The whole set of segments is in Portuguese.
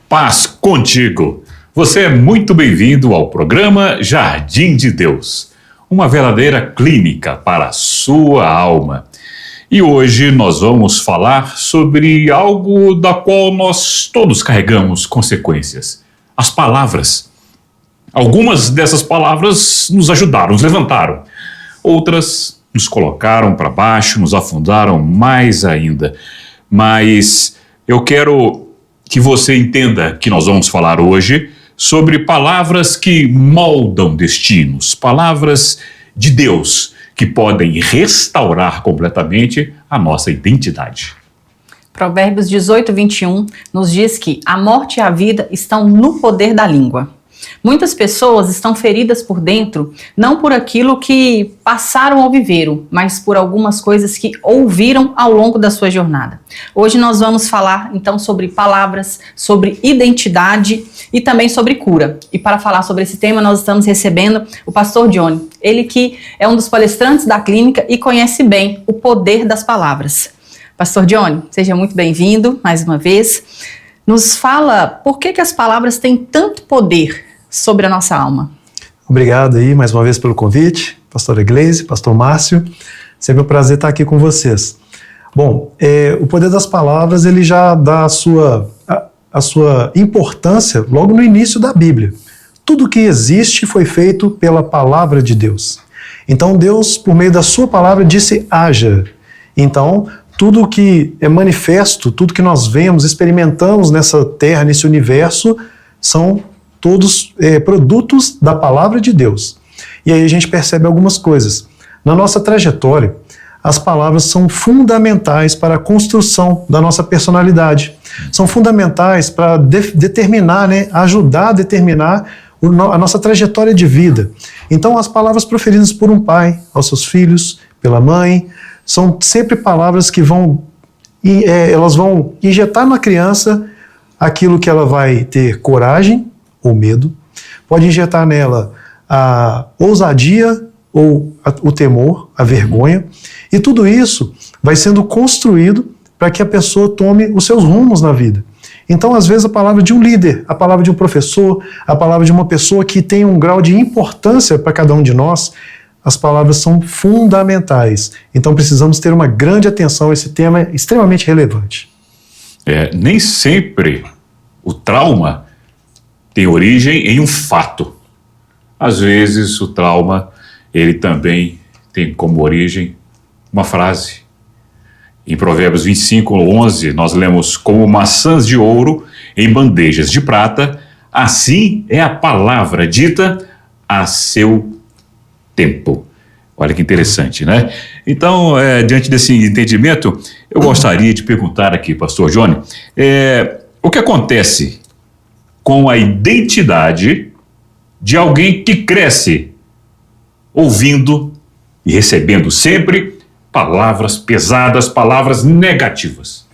Paz contigo. Você é muito bem-vindo ao programa Jardim de Deus, uma verdadeira clínica para a sua alma. E hoje nós vamos falar sobre algo da qual nós todos carregamos consequências: as palavras. Algumas dessas palavras nos ajudaram, nos levantaram. Outras nos colocaram para baixo, nos afundaram mais ainda. Mas eu quero que você entenda que nós vamos falar hoje sobre palavras que moldam destinos, palavras de Deus que podem restaurar completamente a nossa identidade. Provérbios 18, 21 nos diz que a morte e a vida estão no poder da língua. Muitas pessoas estão feridas por dentro, não por aquilo que passaram ou viveram, mas por algumas coisas que ouviram ao longo da sua jornada. Hoje nós vamos falar então sobre palavras, sobre identidade e também sobre cura. E para falar sobre esse tema nós estamos recebendo o pastor Johnny, ele que é um dos palestrantes da clínica e conhece bem o poder das palavras. Pastor Johnny, seja muito bem-vindo mais uma vez. Nos fala por que as palavras têm tanto poder sobre a nossa alma. Obrigado aí mais uma vez pelo convite, pastora Gleise, pastor Márcio. Sempre um prazer estar aqui com vocês. Bom, o poder das palavras ele já dá a sua importância logo no início da Bíblia. Tudo que existe foi feito pela palavra de Deus. Então Deus, por meio da sua palavra, disse haja. Então, tudo que é manifesto, tudo que nós vemos, experimentamos nessa terra, nesse universo, são todos produtos da palavra de Deus. E aí a gente percebe algumas coisas. Na nossa trajetória, as palavras são fundamentais para a construção da nossa personalidade. São fundamentais para determinar, ajudar a determinar a nossa trajetória de vida. Então, as palavras proferidas por um pai aos seus filhos, pela mãe, são sempre palavras que elas vão injetar na criança aquilo que ela vai ter coragem ou medo, pode injetar nela a ousadia ou o temor, a vergonha, e tudo isso vai sendo construído para que a pessoa tome os seus rumos na vida. Então, às vezes, a palavra de um líder, a palavra de um professor, a palavra de uma pessoa que tem um grau de importância para cada um de nós, as palavras são fundamentais. Então, precisamos ter uma grande atenção a esse tema extremamente relevante. Nem sempre o trauma tem origem em um fato. Às vezes o trauma, ele também tem como origem uma frase. Em Provérbios 25, 11, nós lemos: como maçãs de ouro em bandejas de prata, assim é a palavra dita a seu tempo. Olha que interessante, né? Então, diante desse entendimento, eu gostaria de perguntar aqui, pastor Johnny, o que acontece com a identidade de alguém que cresce ouvindo e recebendo sempre palavras pesadas, palavras negativas?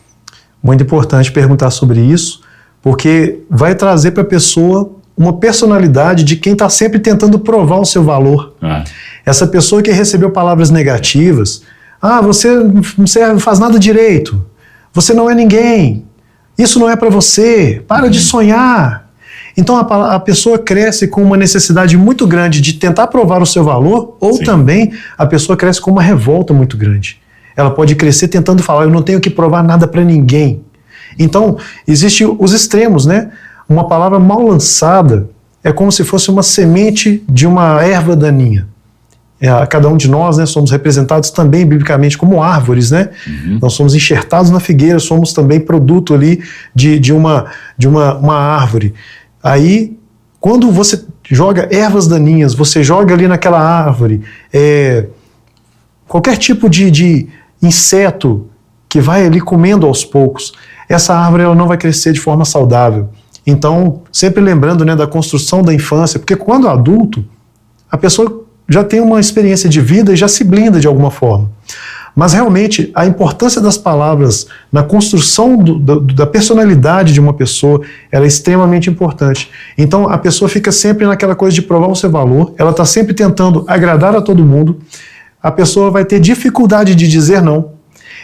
Muito importante perguntar sobre isso, porque vai trazer para a pessoa uma personalidade de quem está sempre tentando provar o seu valor. Essa pessoa que recebeu palavras negativas: você não serve, não faz nada direito, você não é ninguém, isso não é para você, para de sonhar. Então a pessoa cresce com uma necessidade muito grande de tentar provar o seu valor, ou Sim. também a pessoa cresce com uma revolta muito grande. Ela pode crescer tentando falar: eu não tenho que provar nada para ninguém. Então, existem os extremos, né? Uma palavra mal lançada é como se fosse uma semente de uma erva daninha. Cada um de nós, somos representados também biblicamente como árvores, né? Nós somos enxertados na figueira, somos também produto ali de uma árvore. Aí, quando você joga ervas daninhas, você joga ali naquela árvore, qualquer tipo de inseto que vai ali comendo aos poucos, essa árvore ela não vai crescer de forma saudável. Então, sempre lembrando, da construção da infância, porque quando adulto, a pessoa já tem uma experiência de vida e já se blinda de alguma forma. Mas realmente a importância das palavras na construção da personalidade de uma pessoa, ela é extremamente importante. Então a pessoa fica sempre naquela coisa de provar o seu valor, ela está sempre tentando agradar a todo mundo, a pessoa vai ter dificuldade de dizer não,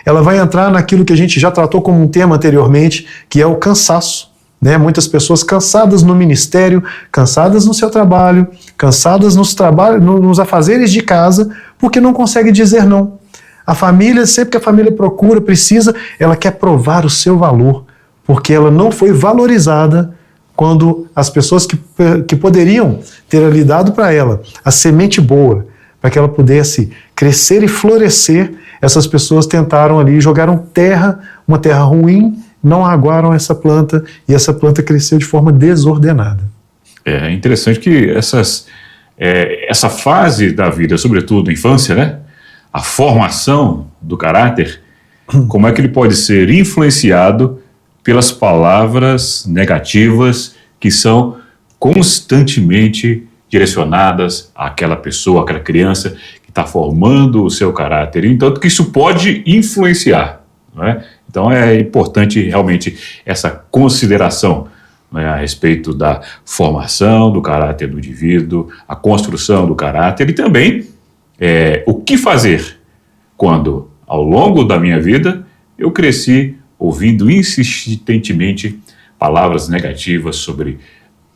ela vai entrar naquilo que a gente já tratou como um tema anteriormente, que é o cansaço. né? Muitas pessoas cansadas no ministério, cansadas no seu trabalho, cansadas nos afazeres de casa, porque não consegue dizer não. A família, sempre que a família procura, precisa, ela quer provar o seu valor, porque ela não foi valorizada quando as pessoas que poderiam ter ali dado para ela a semente boa, para que ela pudesse crescer e florescer, essas pessoas tentaram ali, jogaram terra, uma terra ruim, não aguaram essa planta, e essa planta cresceu de forma desordenada. É interessante que essa fase da vida, sobretudo a infância, né? A formação do caráter, como é que ele pode ser influenciado pelas palavras negativas que são constantemente direcionadas àquela pessoa, àquela criança que está formando o seu caráter. Então, que isso pode influenciar, não é? Então, é importante realmente essa consideração, né, a respeito da formação do caráter do indivíduo, a construção do caráter e também o que fazer quando, ao longo da minha vida, eu cresci ouvindo insistentemente palavras negativas sobre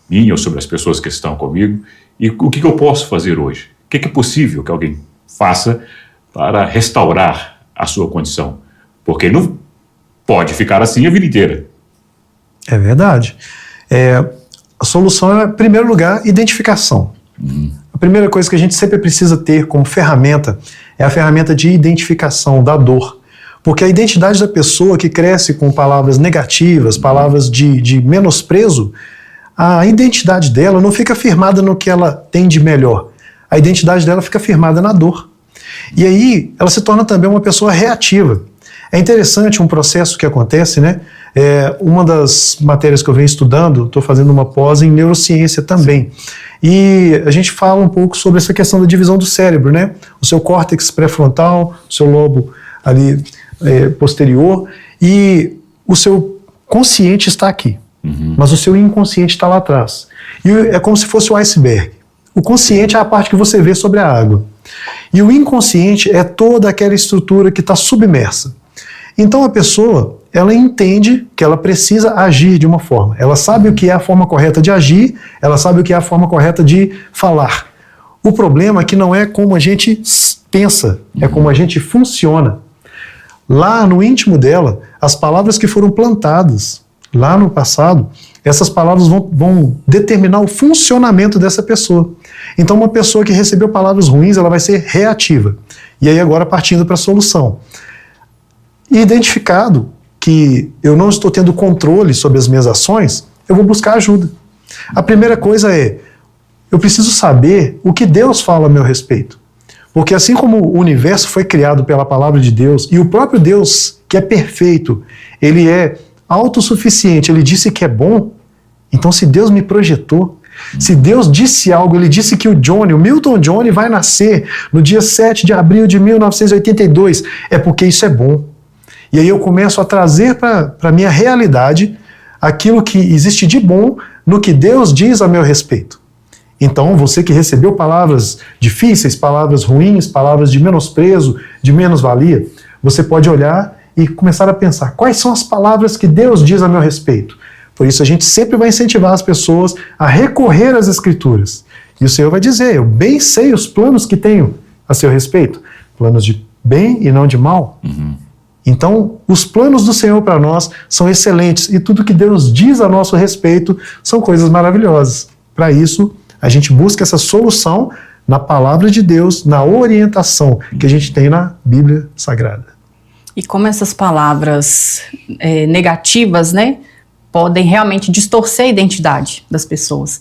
mim ou sobre as pessoas que estão comigo, e o que eu posso fazer hoje? O que é possível que alguém faça para restaurar a sua condição? Porque não pode ficar assim a vida inteira. É verdade. A solução é, em primeiro lugar, identificação. A primeira coisa que a gente sempre precisa ter como ferramenta é a ferramenta de identificação da dor. Porque a identidade da pessoa que cresce com palavras negativas, palavras de menosprezo, a identidade dela não fica firmada no que ela tem de melhor. A identidade dela fica firmada na dor. E aí ela se torna também uma pessoa reativa. É interessante um processo que acontece, né? Uma das matérias que eu venho estudando, estou fazendo uma pós em neurociência também. E a gente fala um pouco sobre essa questão da divisão do cérebro, né? O seu córtex pré-frontal, o seu lobo ali posterior, e o seu consciente está aqui, mas o seu inconsciente está lá atrás. E é como se fosse o iceberg. O consciente é a parte que você vê sobre a água. E o inconsciente é toda aquela estrutura que está submersa. Então a pessoa, ela entende que ela precisa agir de uma forma. Ela sabe o que é a forma correta de agir, ela sabe o que é a forma correta de falar. O problema é que não é como a gente pensa, é como a gente funciona. Lá no íntimo dela, as palavras que foram plantadas lá no passado, essas palavras vão determinar o funcionamento dessa pessoa. Então uma pessoa que recebeu palavras ruins, ela vai ser reativa. E aí agora partindo para a solução. Identificado que eu não estou tendo controle sobre as minhas ações, eu vou buscar ajuda. A primeira coisa eu preciso saber o que Deus fala a meu respeito. Porque assim como o universo foi criado pela palavra de Deus, e o próprio Deus, que é perfeito, ele é autossuficiente, ele disse que é bom, então se Deus me projetou, se Deus disse algo, ele disse que o Milton Johnny vai nascer no dia 7 de abril de 1982, é porque isso é bom. E aí eu começo a trazer para a minha realidade aquilo que existe de bom no que Deus diz a meu respeito. Então, você que recebeu palavras difíceis, palavras ruins, palavras de menosprezo, de menos-valia, você pode olhar e começar a pensar quais são as palavras que Deus diz a meu respeito. Por isso a gente sempre vai incentivar as pessoas a recorrer às Escrituras. E o Senhor vai dizer, eu bem sei os planos que tenho a seu respeito, planos de bem e não de mal. Então, os planos do Senhor para nós são excelentes e tudo que Deus diz a nosso respeito são coisas maravilhosas. Para isso, a gente busca essa solução na palavra de Deus, na orientação que a gente tem na Bíblia Sagrada. E como essas palavras negativas, né, podem realmente distorcer a identidade das pessoas.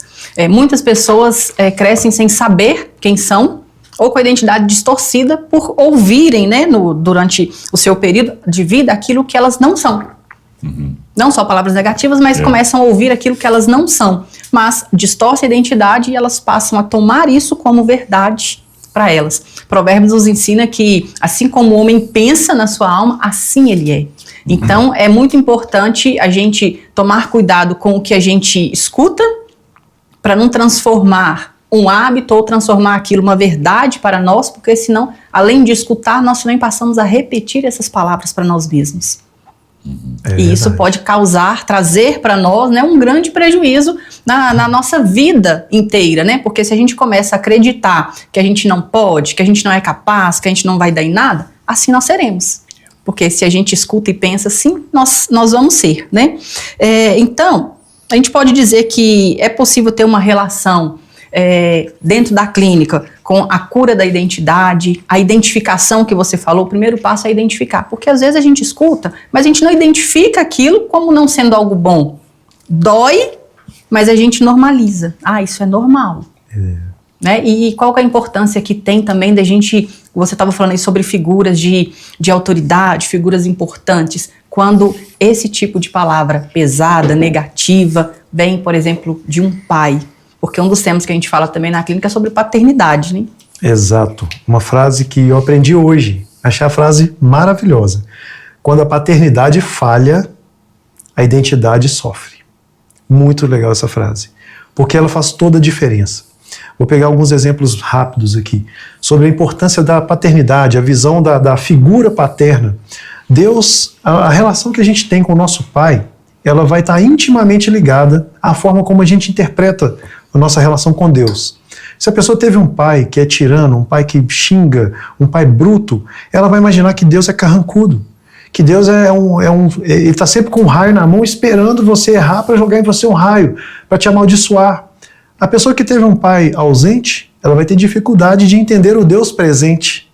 Muitas pessoas crescem sem saber quem são, ou com a identidade distorcida por ouvirem, né, durante o seu período de vida aquilo que elas não são. Não só palavras negativas, mas começam a ouvir aquilo que elas não são. Mas distorce a identidade e elas passam a tomar isso como verdade para elas. Provérbios nos ensina que, assim como o homem pensa na sua alma, assim ele é. Então, é muito importante a gente tomar cuidado com o que a gente escuta, para não transformar um hábito ou transformar aquilo uma verdade para nós, porque senão, além de escutar, nós também passamos a repetir essas palavras para nós mesmos. E isso pode trazer para nós, né, um grande prejuízo na nossa vida inteira, né? Porque se a gente começa a acreditar que a gente não pode, que a gente não é capaz, que a gente não vai dar em nada, assim nós seremos. Porque se a gente escuta e pensa assim, nós vamos ser, né? Então, a gente pode dizer que é possível ter uma relação dentro da clínica com a cura da identidade, a identificação que você falou. O primeiro passo é identificar, porque às vezes a gente escuta, mas a gente não identifica aquilo como não sendo algo bom. Dói, mas a gente normaliza. Isso é normal. Né? E qual que é a importância que tem também da gente, você estava falando aí sobre figuras de autoridade, figuras importantes, quando esse tipo de palavra pesada, negativa, vem, por exemplo, de um pai. Porque um dos temas que a gente fala também na clínica é sobre paternidade, né? Exato. Uma frase que eu aprendi hoje. Achei a frase maravilhosa. Quando a paternidade falha, a identidade sofre. Muito legal essa frase. Porque ela faz toda a diferença. Vou pegar alguns exemplos rápidos aqui. Sobre a importância da paternidade, a visão da figura paterna. Deus, a relação que a gente tem com o nosso pai, ela vai estar intimamente ligada à forma como a gente interpreta a nossa relação com Deus. Se a pessoa teve um pai que é tirano, um pai que xinga, um pai bruto, ela vai imaginar que Deus é carrancudo, que Deus ele está sempre com um raio na mão esperando você errar para jogar em você um raio, para te amaldiçoar. A pessoa que teve um pai ausente, ela vai ter dificuldade de entender o Deus presente.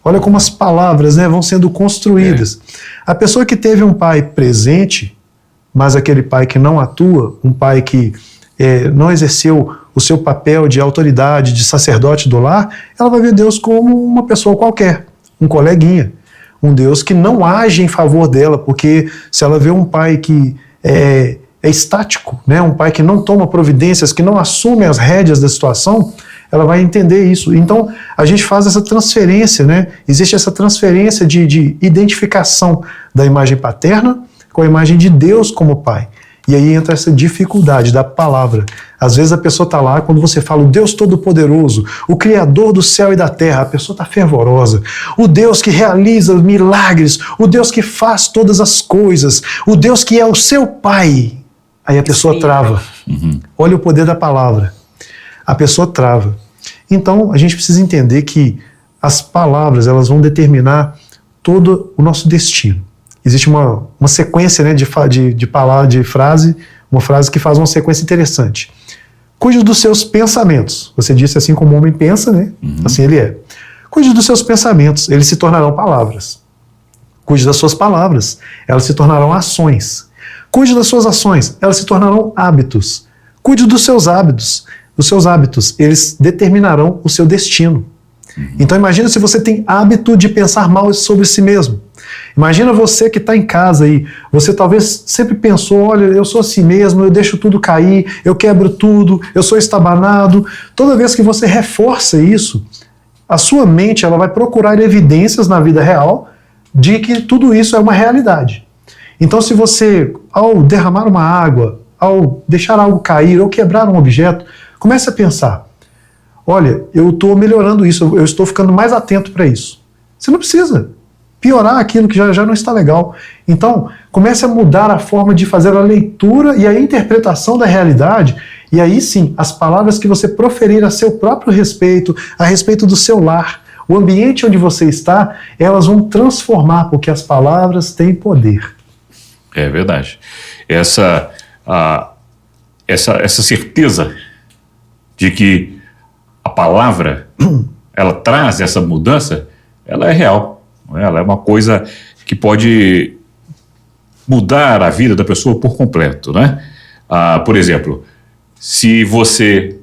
Olha como as palavras, né, vão sendo construídas. A pessoa que teve um pai presente, mas aquele pai que não atua, um pai que não exerceu o seu papel de autoridade, de sacerdote do lar, ela vai ver Deus como uma pessoa qualquer, um coleguinha, um Deus que não age em favor dela, porque se ela vê um pai que é estático, né, um pai que não toma providências, que não assume as rédeas da situação, ela vai entender isso. Então, a gente faz essa transferência, né? Existe essa transferência de identificação da imagem paterna com a imagem de Deus como pai. E aí entra essa dificuldade da palavra. Às vezes a pessoa está lá, quando você fala o Deus Todo-Poderoso, o Criador do céu e da terra, a pessoa está fervorosa. O Deus que realiza milagres, o Deus que faz todas as coisas, o Deus que é o seu pai. Aí a pessoa trava. Olha o poder da palavra. A pessoa trava. Então a gente precisa entender que as palavras, elas vão determinar todo o nosso destino. Existe uma sequência, né, de palavra, de frase, uma frase que faz uma sequência interessante. Cuide dos seus pensamentos. Você disse assim como o homem pensa, né? Assim ele é. Cuide dos seus pensamentos, eles se tornarão palavras. Cuide das suas palavras, elas se tornarão ações. Cuide das suas ações, elas se tornarão hábitos. Cuide dos seus hábitos. Os seus hábitos, eles determinarão o seu destino. Então imagina se você tem hábito de pensar mal sobre si mesmo. Imagina você que está em casa aí, você talvez sempre pensou, olha, eu sou assim mesmo, eu deixo tudo cair, eu quebro tudo, eu sou estabanado. Toda vez que você reforça isso, a sua mente ela vai procurar evidências na vida real de que tudo isso é uma realidade. Então se você, ao derramar uma água, ao deixar algo cair ou quebrar um objeto, comece a pensar, olha, eu estou melhorando isso, eu estou ficando mais atento para isso. Você não precisa piorar aquilo que já não está legal. Então, comece a mudar a forma de fazer a leitura e a interpretação da realidade, e aí sim, as palavras que você proferir a seu próprio respeito, a respeito do seu lar, o ambiente onde você está, elas vão transformar, porque as palavras têm poder. É verdade. Essa certeza de que a palavra, ela traz essa mudança, ela é real. Ela é uma coisa que pode mudar a vida da pessoa por completo, né? Por exemplo, se você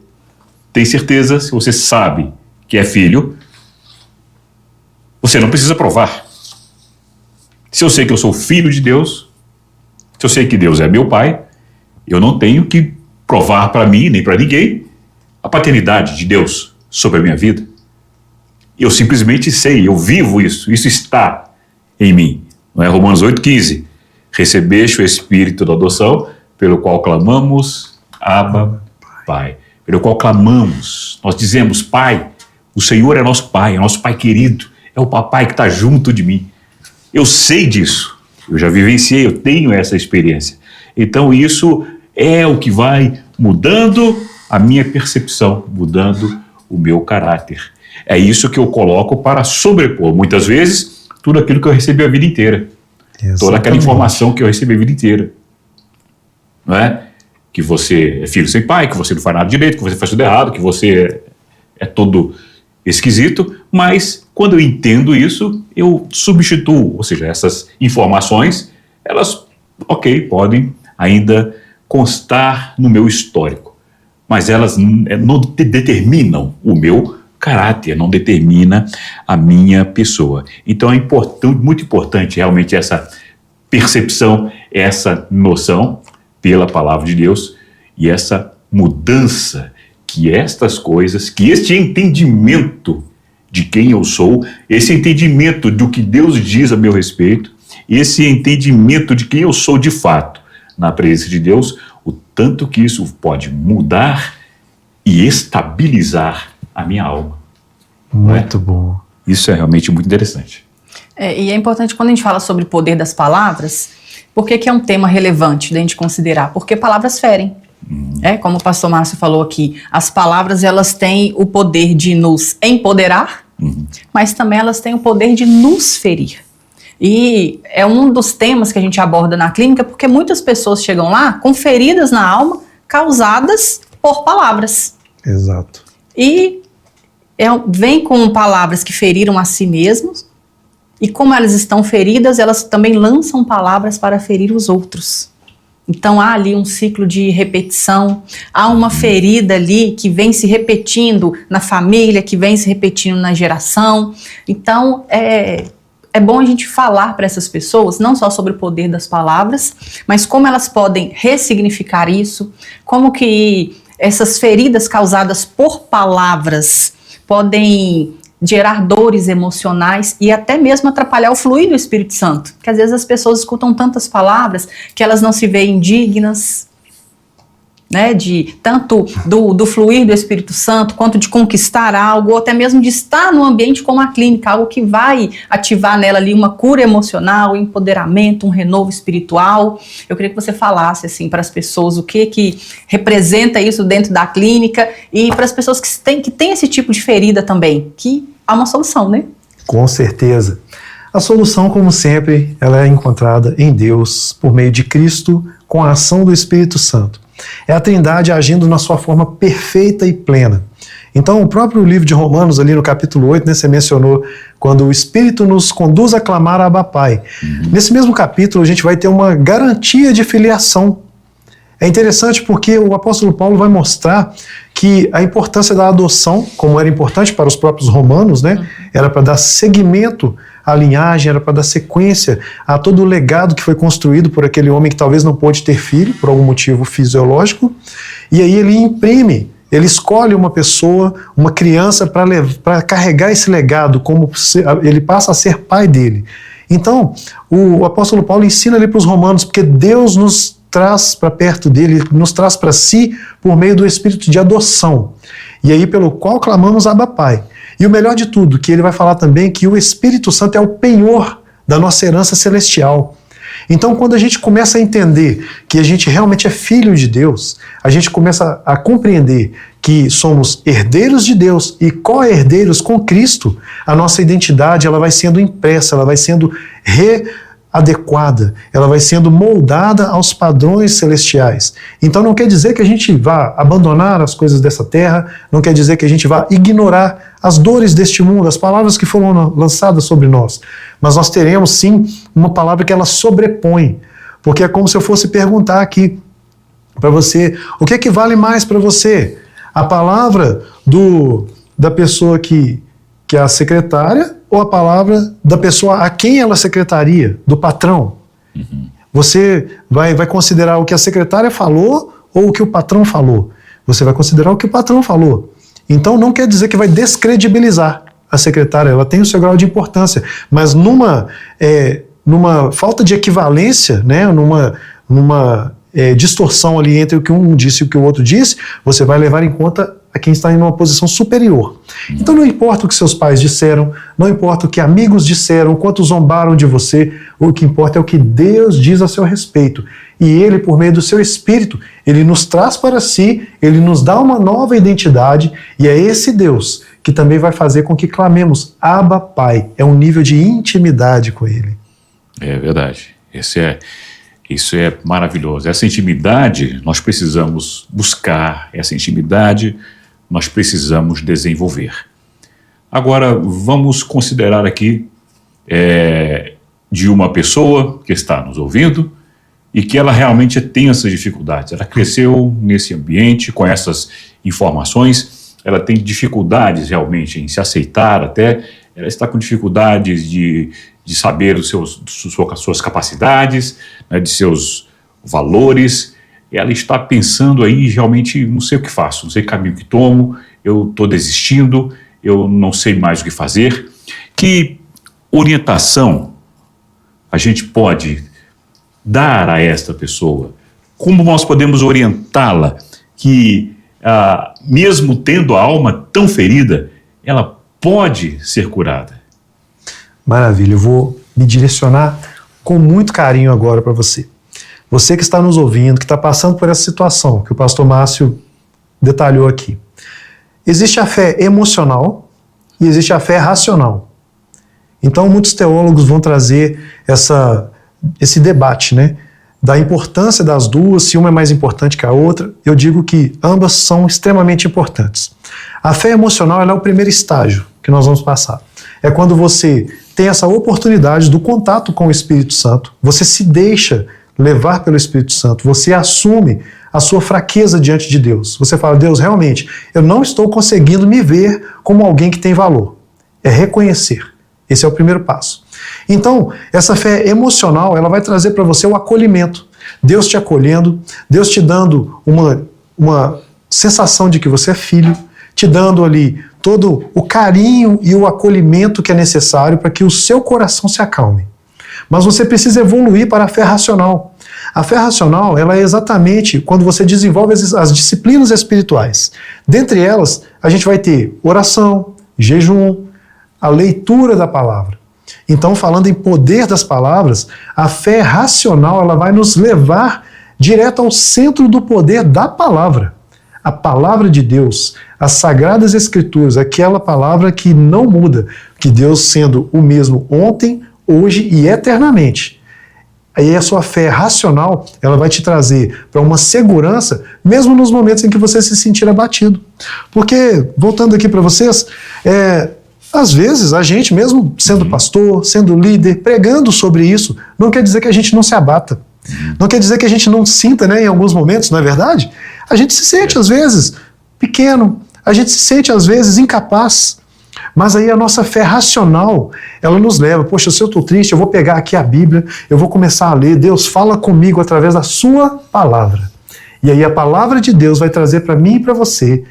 tem certeza, se você sabe que é filho, você não precisa provar. Se eu sei que eu sou filho de Deus, se eu sei que Deus é meu pai, eu não tenho que provar para mim, nem para ninguém, a paternidade de Deus sobre a minha vida. Eu simplesmente sei, eu vivo isso está em mim. Não é? Romanos 8,15. Recebeste o Espírito da adoção, pelo qual clamamos, Abba, Pai. Pelo qual clamamos, nós dizemos, Pai, o Senhor é nosso Pai querido, é o papai que está junto de mim. Eu sei disso, Eu já vivenciei, eu tenho essa experiência. Então isso é o que vai mudando a minha percepção, mudando o meu caráter. É isso que eu coloco para sobrepor, muitas vezes, tudo aquilo que eu recebi a vida inteira. Exatamente. Toda aquela informação que eu recebi a vida inteira. Não é? Que você é filho sem pai, que você não faz nada direito, que você faz tudo errado, que você é todo esquisito, mas quando eu entendo isso, eu substituo, ou seja, essas informações, elas, ok, podem ainda constar no meu histórico, mas elas não determinam o meu caráter, não determina a minha pessoa. Então é importante, muito importante realmente essa percepção, essa noção pela palavra de Deus e essa mudança que estas coisas, que este entendimento de quem eu sou, esse entendimento do que Deus diz a meu respeito, esse entendimento de quem eu sou de fato na presença de Deus, o tanto que isso pode mudar e estabilizar a minha alma. Muito bom. Isso é realmente muito interessante. E é importante quando a gente fala sobre o poder das palavras, por que é um tema relevante da gente considerar? Porque palavras ferem. Como o pastor Márcio falou aqui, as palavras elas têm o poder de nos empoderar, mas também elas têm o poder de nos ferir. E é um dos temas que a gente aborda na clínica, porque muitas pessoas chegam lá com feridas na alma causadas por palavras. Exato. E vem com palavras que feriram a si mesmos, e como elas estão feridas, elas também lançam palavras para ferir os outros. Então há ali um ciclo de repetição, há uma ferida ali que vem se repetindo na família, que vem se repetindo na geração. Então é bom a gente falar para essas pessoas, não só sobre o poder das palavras, mas como elas podem ressignificar isso, como que essas feridas causadas por palavras podem gerar dores emocionais e até mesmo atrapalhar o fluir do Espírito Santo. Porque às vezes as pessoas escutam tantas palavras que elas não se veem dignas, né, de tanto do fluir do Espírito Santo, quanto de conquistar algo, ou até mesmo de estar num ambiente como a clínica, algo que vai ativar nela ali uma cura emocional, um empoderamento, um renovo espiritual. Eu queria que você falasse assim para as pessoas o que representa isso dentro da clínica e para as pessoas que têm esse tipo de ferida também, que há uma solução, né? Com certeza. A solução, como sempre, ela é encontrada em Deus, por meio de Cristo, com a ação do Espírito Santo. É a Trindade agindo na sua forma perfeita e plena. Então, o próprio livro de Romanos, ali no capítulo 8, né, você mencionou, quando o Espírito nos conduz a clamar a Abba Pai. Nesse mesmo capítulo, a gente vai ter uma garantia de filiação. É interessante porque o apóstolo Paulo vai mostrar que a importância da adoção, como era importante para os próprios romanos, né, era para dar seguimento à linhagem, era para dar sequência a todo o legado que foi construído por aquele homem que talvez não pôde ter filho, por algum motivo fisiológico, e aí ele escolhe uma pessoa, uma criança, para carregar esse legado, como ele passa a ser pai dele. Então, o apóstolo Paulo ensina ali para os romanos, porque Deus nos traz para perto dele, nos traz para si por meio do espírito de adoção, e aí pelo qual clamamos Abba Pai. E o melhor de tudo, que ele vai falar também que o Espírito Santo é o penhor da nossa herança celestial. Então, quando a gente começa a entender que a gente realmente é filho de Deus, a gente começa a compreender que somos herdeiros de Deus e co-herdeiros com Cristo, a nossa identidade ela vai sendo impressa, ela vai sendo readequada, ela vai sendo moldada aos padrões celestiais. Então não quer dizer que a gente vá abandonar as coisas dessa terra, não quer dizer que a gente vá ignorar as dores deste mundo, as palavras que foram lançadas sobre nós, mas nós teremos sim uma palavra que ela sobrepõe, porque é como se eu fosse perguntar aqui para você, o que é que vale mais para você? A palavra da pessoa que é a secretária ou a palavra da pessoa a quem ela secretaria, do patrão? Você vai considerar o que a secretária falou ou o que o patrão falou? Você vai considerar o que o patrão falou. Então não quer dizer que vai descredibilizar a secretária, ela tem o seu grau de importância, mas numa falta de equivalência, né, numa distorção ali entre o que um disse e o que o outro disse, você vai levar em conta a quem está em uma posição superior. Então não importa o que seus pais disseram, não importa o que amigos disseram, quanto zombaram de você, O que importa é o que Deus diz a seu respeito. E Ele, por meio do seu Espírito, Ele nos traz para si, Ele nos dá uma nova identidade, e é esse Deus que também vai fazer com que clamemos Abba, Pai. É um nível de intimidade com Ele. É verdade. Isso é maravilhoso. Essa intimidade nós precisamos buscar, essa intimidade nós precisamos desenvolver. Agora, vamos considerar aqui de uma pessoa que está nos ouvindo e que ela realmente tem essas dificuldades. Ela cresceu nesse ambiente com essas informações, ela tem dificuldades realmente em se aceitar até, ela está com dificuldades de saber suas capacidades, né, de seus valores. Ela está pensando aí, realmente, não sei o que faço, não sei o caminho que tomo, eu estou desistindo, eu não sei mais o que fazer. Que orientação a gente pode dar a esta pessoa? Como nós podemos orientá-la que, mesmo tendo a alma tão ferida, ela pode ser curada? Maravilha, eu vou me direcionar com muito carinho agora para você. Você que está nos ouvindo, que está passando por essa situação que o pastor Márcio detalhou aqui. Existe a fé emocional e existe a fé racional. Então, muitos teólogos vão trazer esse debate, né, da importância das duas, se uma é mais importante que a outra. Eu digo que ambas são extremamente importantes. A fé emocional ela é o primeiro estágio que nós vamos passar. É quando você tem essa oportunidade do contato com o Espírito Santo, você se deixa levar pelo Espírito Santo, você assume a sua fraqueza diante de Deus. Você fala, Deus, realmente, eu não estou conseguindo me ver como alguém que tem valor. É reconhecer. Esse é o primeiro passo. Então, essa fé emocional, ela vai trazer para você o acolhimento. Deus te acolhendo, Deus te dando uma sensação de que você é filho, te dando ali todo o carinho e o acolhimento que é necessário para que o seu coração se acalme. Mas você precisa evoluir para a fé racional. A fé racional, ela é exatamente quando você desenvolve as disciplinas espirituais. Dentre elas, a gente vai ter oração, jejum, a leitura da palavra. Então, falando em poder das palavras, a fé racional ela vai nos levar direto ao centro do poder da palavra. A palavra de Deus, as sagradas escrituras, aquela palavra que não muda, que Deus sendo o mesmo ontem, hoje e eternamente. Aí a sua fé racional, ela vai te trazer para uma segurança, mesmo nos momentos em que você se sentir abatido. Porque, voltando aqui para vocês, às vezes a gente, mesmo sendo pastor, sendo líder, pregando sobre isso, não quer dizer que a gente não se abata. Não quer dizer que a gente não sinta, né, em alguns momentos, não é verdade? A gente se sente, às vezes, pequeno, a gente se sente, às vezes, incapaz. Mas aí a nossa fé racional, ela nos leva, poxa, se eu estou triste, eu vou pegar aqui a Bíblia, eu vou começar a ler, Deus fala comigo através da sua palavra. E aí a palavra de Deus vai trazer para mim e para você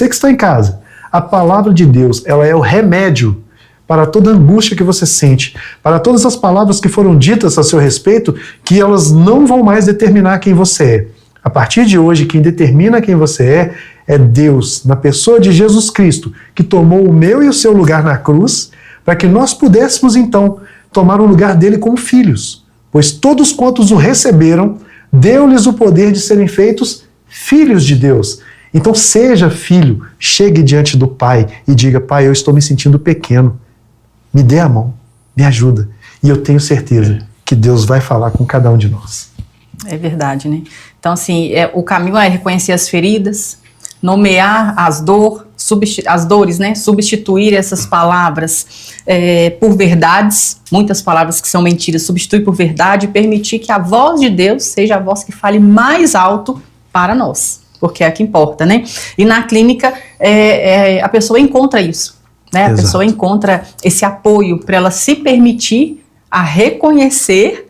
que está em casa, a palavra de Deus, ela é o remédio para toda angústia que você sente, para todas as palavras que foram ditas a seu respeito, que elas não vão mais determinar quem você é. A partir de hoje, quem determina quem você é Deus, na pessoa de Jesus Cristo, que tomou o meu e o seu lugar na cruz, para que nós pudéssemos, então, tomar o lugar dele como filhos. Pois todos quantos o receberam, deu-lhes o poder de serem feitos filhos de Deus. Então seja filho, chegue diante do Pai e diga, Pai, eu estou me sentindo pequeno, me dê a mão, me ajuda. E eu tenho certeza que Deus vai falar com cada um de nós. É verdade, né? Então, assim, o caminho é reconhecer as feridas, nomear as dores, né? Substituir essas palavras por verdades, muitas palavras que são mentiras, substituir por verdade e permitir que a voz de Deus seja a voz que fale mais alto para nós, porque é a que importa, né? E na clínica, a pessoa encontra isso, né? A pessoa encontra esse apoio para ela se permitir a reconhecer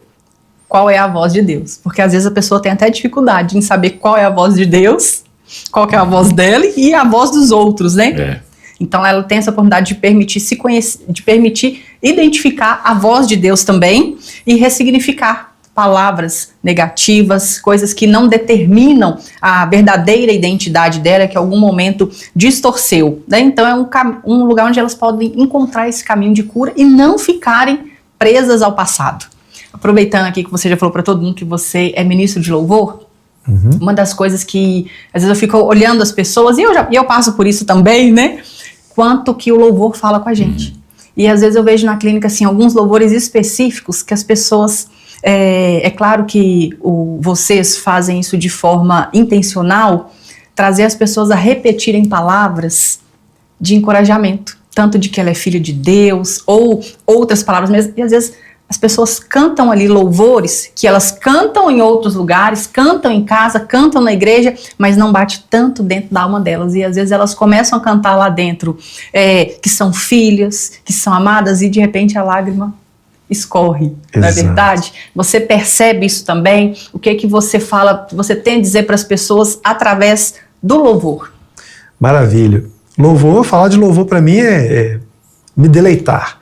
qual é a voz de Deus, porque às vezes a pessoa tem até dificuldade em saber qual é a voz de Deus, qual que é a voz dele e a voz dos outros, né? Então ela tem essa oportunidade de permitir se conhecer, de permitir identificar a voz de Deus também e ressignificar palavras negativas, coisas que não determinam a verdadeira identidade dela, que em algum momento distorceu, né? Então é um lugar onde elas podem encontrar esse caminho de cura e não ficarem presas ao passado. Aproveitando aqui que você já falou para todo mundo que você é ministro de louvor, uma das coisas que às vezes eu fico olhando as pessoas, e eu passo por isso também, né? Quanto que o louvor fala com a gente. E às vezes eu vejo na clínica assim, alguns louvores específicos que as pessoas... É claro que vocês fazem isso de forma intencional, trazer as pessoas a repetirem palavras de encorajamento, tanto de que ela é filha de Deus, ou outras palavras mesmo, e às vezes as pessoas cantam ali louvores, que elas cantam em outros lugares, cantam em casa, cantam na igreja, mas não bate tanto dentro da alma delas, e às vezes elas começam a cantar lá dentro, que são filhas, que são amadas, e de repente a lágrima escorre, não é verdade? Você percebe isso também? O que você fala, você tem a dizer para as pessoas através do louvor? Maravilha. Louvor, falar de louvor para mim é me deleitar.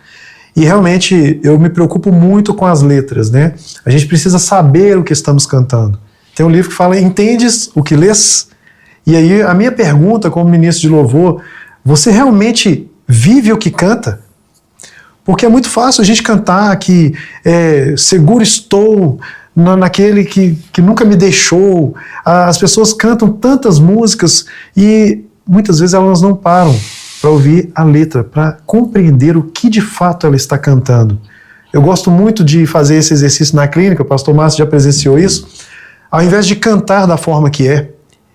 E realmente eu me preocupo muito com as letras, né? A gente precisa saber o que estamos cantando. Tem um livro que fala, entendes o que lês? E aí a minha pergunta como ministro de louvor, você realmente vive o que canta? Porque é muito fácil a gente cantar que seguro estou naquele que nunca me deixou. As pessoas cantam tantas músicas e muitas vezes elas não param para ouvir a letra, para compreender o que de fato ela está cantando. Eu gosto muito de fazer esse exercício na clínica, o pastor Márcio já presenciou isso. Ao invés de cantar da forma que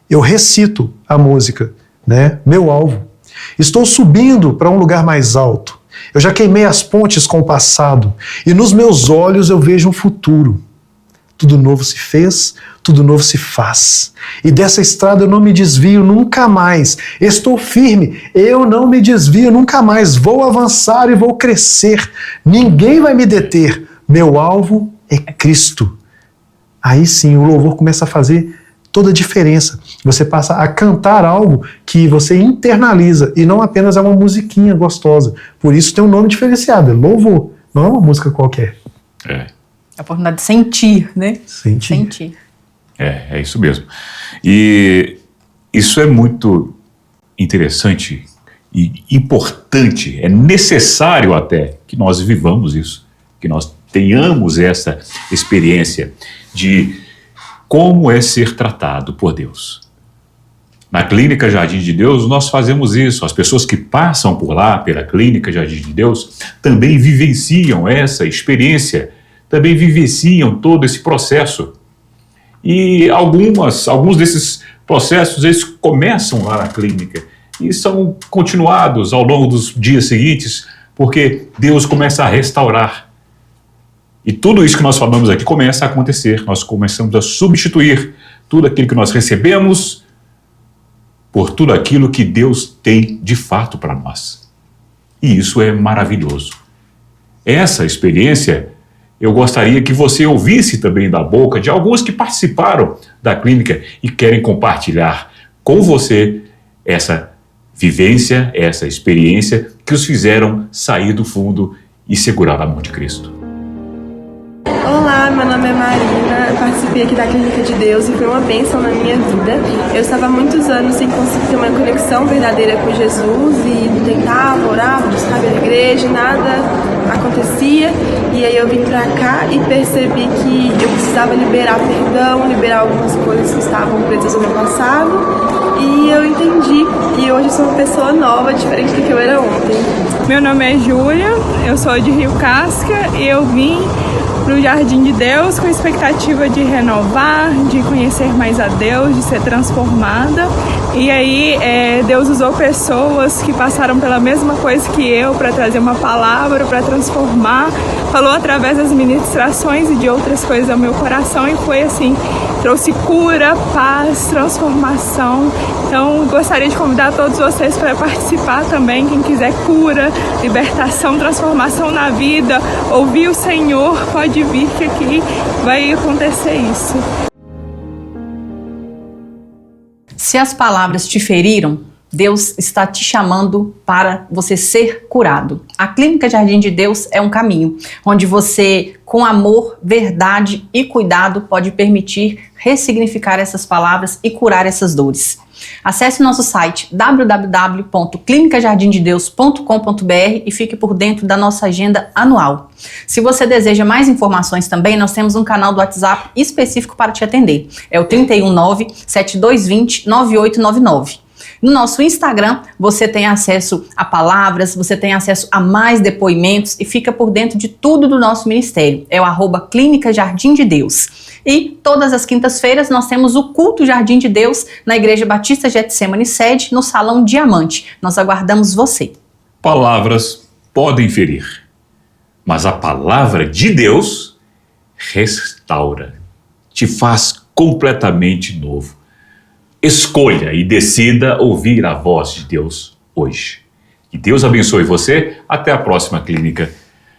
eu recito a música, né? Meu alvo. Estou subindo para um lugar mais alto. Eu já queimei as pontes com o passado e nos meus olhos eu vejo um futuro. Tudo novo se fez, tudo novo se faz. E dessa estrada eu não me desvio nunca mais. Estou firme, eu não me desvio nunca mais. Vou avançar e vou crescer. Ninguém vai me deter. Meu alvo é Cristo. Aí sim o louvor começa a fazer toda a diferença. Você passa a cantar algo que você internaliza e não apenas é uma musiquinha gostosa. Por isso tem um nome diferenciado, é louvor, não é uma música qualquer. É a oportunidade de sentir, né? Sentir. É isso mesmo. E isso é muito interessante e importante, é necessário até que nós vivamos isso, que nós tenhamos essa experiência de como é ser tratado por Deus. Na Clínica Jardim de Deus, nós fazemos isso. As pessoas que passam por lá, pela Clínica Jardim de Deus, também vivenciam essa experiência, também vivenciam todo esse processo. E alguns desses processos, eles começam lá na clínica e são continuados ao longo dos dias seguintes, porque Deus começa a restaurar. E tudo isso que nós falamos aqui começa a acontecer. Nós começamos a substituir tudo aquilo que nós recebemos por tudo aquilo que Deus tem de fato para nós. E isso é maravilhoso. Essa experiência eu gostaria que você ouvisse também da boca de alguns que participaram da clínica e querem compartilhar com você essa vivência, essa experiência que os fizeram sair do fundo e segurar a mão de Cristo. Olá, meu nome é Marina, participei aqui da Clínica de Deus e foi uma bênção na minha vida. Eu estava há muitos anos sem conseguir ter uma conexão verdadeira com Jesus e tentava, orava, buscava a igreja e nada acontecia. E aí eu vim pra cá e percebi que eu precisava liberar perdão, liberar algumas coisas que estavam presas no meu passado. E eu entendi, e hoje sou uma pessoa nova, diferente do que eu era ontem. Meu nome é Júlia, eu sou de Rio Casca e eu vim para o Jardim de Deus com a expectativa de renovar, de conhecer mais a Deus, de ser transformada. E aí Deus usou pessoas que passaram pela mesma coisa que eu para trazer uma palavra, para transformar. Falou através das ministrações e de outras coisas ao meu coração e foi assim, trouxe cura, paz, transformação. Então gostaria de convidar todos vocês para participar também, quem quiser cura, libertação, transformação na vida, ouvir o Senhor, pode vir que aqui vai acontecer isso. Se as palavras te feriram, Deus está te chamando para você ser curado. A Clínica Jardim de Deus é um caminho onde você, com amor, verdade e cuidado, pode permitir ressignificar essas palavras e curar essas dores. Acesse nosso site www.clinicajardimdedeus.com.br e fique por dentro da nossa agenda anual. Se você deseja mais informações também, nós temos um canal do WhatsApp específico para te atender. É o 319-7220-9899. No nosso Instagram, você tem acesso a palavras, você tem acesso a mais depoimentos e fica por dentro de tudo do nosso ministério. É o @Clínica Jardim de Deus. E todas as quintas-feiras nós temos o Culto Jardim de Deus na Igreja Batista Getsemane Sede, no Salão Diamante. Nós aguardamos você. Palavras podem ferir, mas a palavra de Deus restaura, te faz completamente novo. Escolha e decida ouvir a voz de Deus hoje. Que Deus abençoe você. Até a próxima Clínica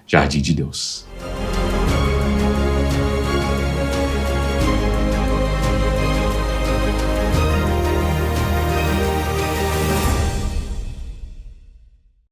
Jardim de Deus.